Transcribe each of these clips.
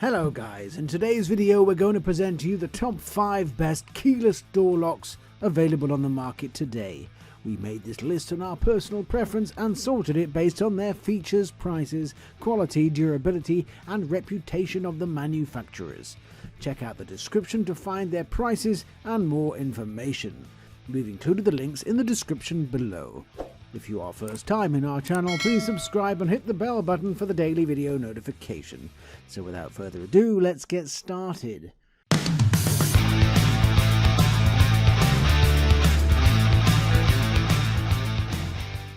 Hello guys, in today's video we're going to present to you the top 5 best keyless door locks available on the market today. We made this list on our personal preference and sorted it based on their features, prices, quality, durability and reputation of the manufacturers. Check out the description to find their prices and more information. We've included the links in the description below. If you are first time in our channel, please subscribe and hit the bell button for the daily video notification. So without further ado, let's get started.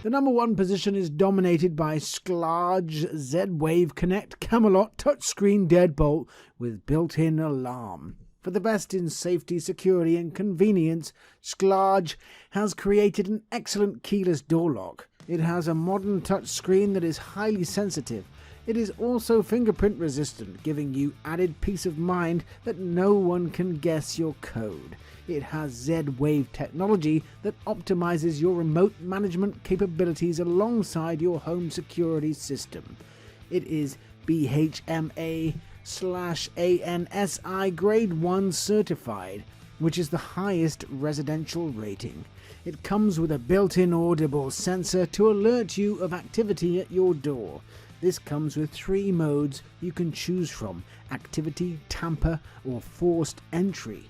The number 1 position is dominated by InstallGear Z-Wave Connect Camelot touchscreen deadbolt with built-in alarm. For the best in safety, security and convenience, InstallGear has created an excellent keyless door lock. It has a modern touchscreen that is highly sensitive. It is also fingerprint resistant, giving you added peace of mind that no one can guess your code. It has Z-Wave technology that optimizes your remote management capabilities alongside your home security system. It is BHMA/ANSI Grade 1 certified, which is the highest residential rating. It comes with a built-in audible sensor to alert you of activity at your door. This comes with 3 modes you can choose from: activity, tamper or forced entry.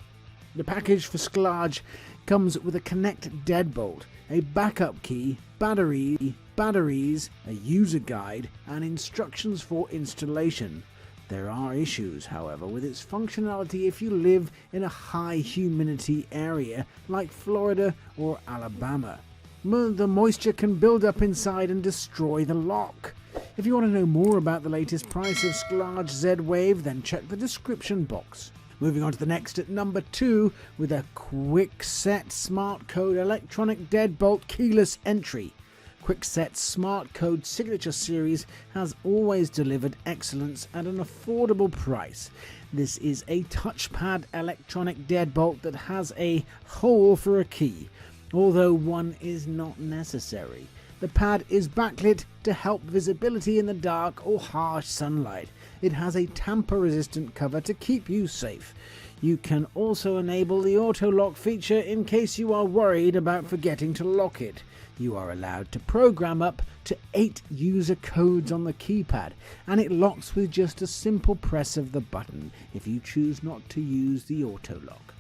The package for InstallGear comes with a Connect deadbolt, a backup key, batteries, a user guide and instructions for installation. There are issues, however, with its functionality if you live in a high humidity area like Florida or Alabama. The moisture can build up inside and destroy the lock. If you want to know more about the latest price of InstallGear Z-Wave, then check the description box. Moving on to the next at number 2 with a Quickset Smart Code Electronic Deadbolt Keyless Entry. Quickset Smart Code Signature Series has always delivered excellence at an affordable price. This is a touchpad electronic deadbolt that has a hole for a key, although one is not necessary. The pad is backlit to help visibility in the dark or harsh sunlight. It has a tamper-resistant cover to keep you safe. You can also enable the auto lock feature in case you are worried about forgetting to lock it. You are allowed to program up to 8 user codes on the keypad, and it locks with just a simple press of the button if you choose not to use the auto lock.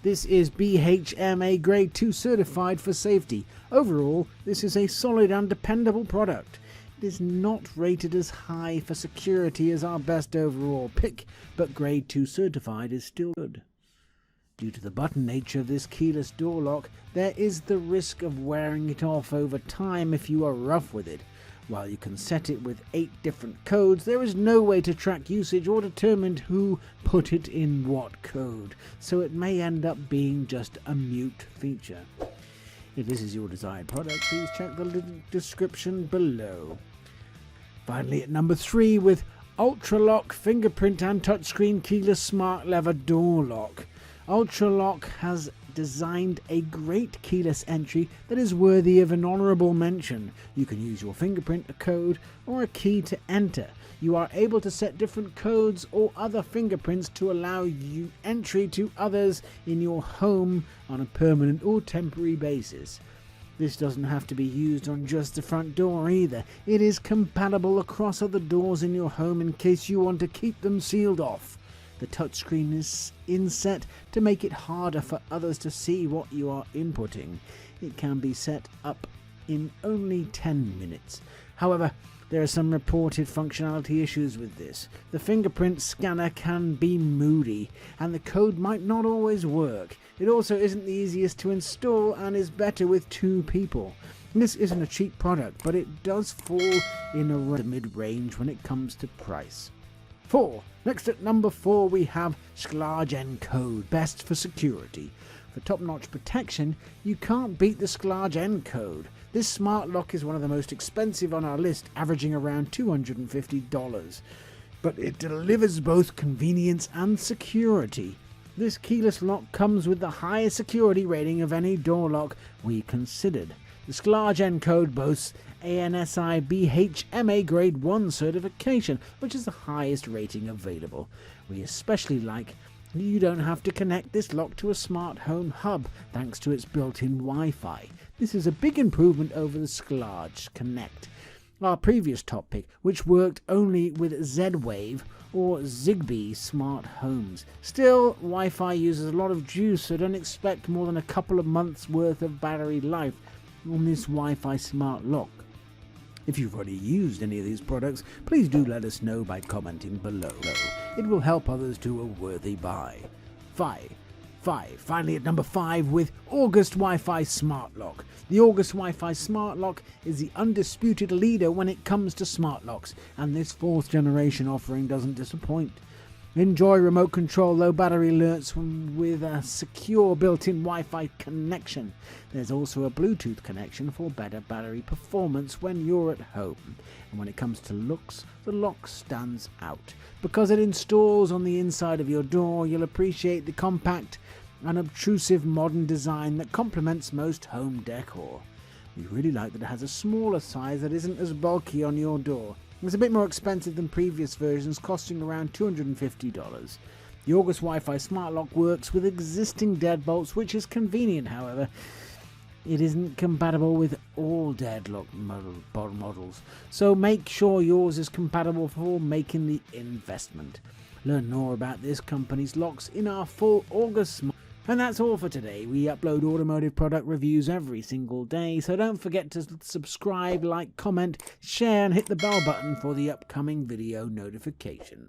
This is BHMA Grade 2 certified for safety. Overall, this is a solid and dependable product. It is not rated as high for security as our best overall pick, but Grade 2 certified is still good. Due to the button nature of this keyless door lock, there is the risk of wearing it off over time if you are rough with it. While you can set it with 8 different codes, there is no way to track usage or determine who put it in what code, so it may end up being just a mute feature. If this is your desired product, please check the description below. Finally at number 3 with Ultralock Fingerprint and Touchscreen Keyless Smart Lever Door Lock. Ultralock has designed a great keyless entry that is worthy of an honourable mention. You can use your fingerprint, a code or a key to enter. You are able to set different codes or other fingerprints to allow you entry to others in your home on a permanent or temporary basis. This doesn't have to be used on just the front door either. It is compatible across other doors in your home in case you want to keep them sealed off. The touchscreen is inset to make it harder for others to see what you are inputting. It can be set up in only 10 minutes. However, there are some reported functionality issues with this. The fingerprint scanner can be moody, and the code might not always work. It also isn't the easiest to install and is better with 2 people. This isn't a cheap product, but it does fall in the mid-range when it comes to price. Next at number 4 we have InstallGear code, best for security. For top-notch protection, you can't beat the InstallGear code. This smart lock is one of the most expensive on our list, averaging around $250. But it delivers both convenience and security. This keyless lock comes with the highest security rating of any door lock we considered. The InstallGear code boasts ANSI BHMA Grade 1 certification, which is the highest rating available. We especially like that you don't have to connect this lock to a smart home hub thanks to its built-in Wi-Fi. This is a big improvement over the Sklarge Connect, our previous top pick, which worked only with Z-Wave or Zigbee smart homes. Still, Wi-Fi uses a lot of juice, so don't expect more than a couple of months worth of battery life on this Wi-Fi smart lock. If you've already used any of these products, please do let us know by commenting below. It will help others do a worthy buy. Finally at number 5 with August Wi-Fi Smart Lock. The August Wi-Fi Smart Lock is the undisputed leader when it comes to smart locks, and this 4th generation offering doesn't disappoint. Enjoy remote control low battery alerts with a secure built-in Wi-Fi connection. There's also a Bluetooth connection for better battery performance when you're at home. And when it comes to looks, the lock stands out. Because it installs on the inside of your door, you'll appreciate the compact, unobtrusive modern design that complements most home decor. We really like that it has a smaller size that isn't as bulky on your door. It's a bit more expensive than previous versions, costing around $250. The August Wi-Fi Smart Lock works with existing deadbolts, which is convenient. However, it isn't compatible with all deadlock models, so make sure yours is compatible before making the investment. Learn more about this company's locks in our full August. And that's all for today. We upload automotive product reviews every single day, so don't forget to subscribe, like, comment, share and hit the bell button for the upcoming video notification.